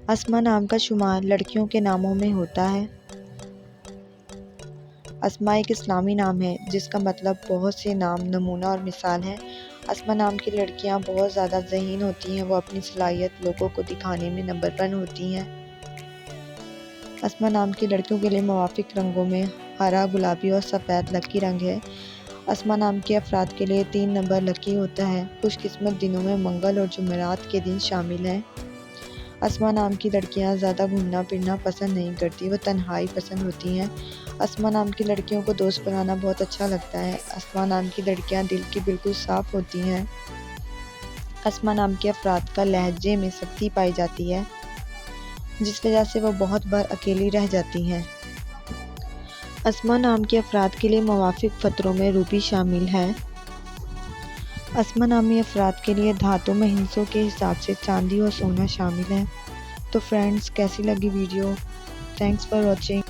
اسما نام کا شمار لڑکیوں کے ناموں میں ہوتا ہے۔ اسما ایک اسلامی نام ہے جس کا مطلب بہت سے نام، نمونہ اور مثال ہے۔ اسما نام کی لڑکیاں بہت زیادہ ذہین ہوتی ہیں، وہ اپنی صلاحیت لوگوں کو دکھانے میں نمبر 1 ہوتی ہیں۔ اسما نام کی لڑکیوں کے لیے موافق رنگوں میں ہرا، گلابی اور سفید لکی رنگ ہے۔ اسما نام کے افراد کے لیے 3 نمبر لکی ہوتا ہے۔ خوش قسمت دنوں میں منگل اور جمعرات کے دن شامل ہیں۔ اسما نام کی لڑکیاں زیادہ گھومنا پھرنا پسند نہیں کرتی، وہ تنہائی پسند ہوتی ہیں۔ اسما نام کی لڑکیوں کو دوست بنانا بہت اچھا لگتا ہے۔ اسما نام کی لڑکیاں دل کی بالکل صاف ہوتی ہیں۔ اسما نام کے افراد کا لہجے میں سختی پائی جاتی ہے، جس وجہ سے وہ بہت بار اکیلی رہ جاتی ہیں۔ اسما نام کے افراد کے لیے موافق فطروں میں روبی شامل ہے۔ اسما نامی افراد کے لیے دھاتوں میں ہندسوں کے حساب سے چاندی اور سونا شامل ہے۔ تو فرینڈز، کیسی لگی ویڈیو؟ Thanks for watching.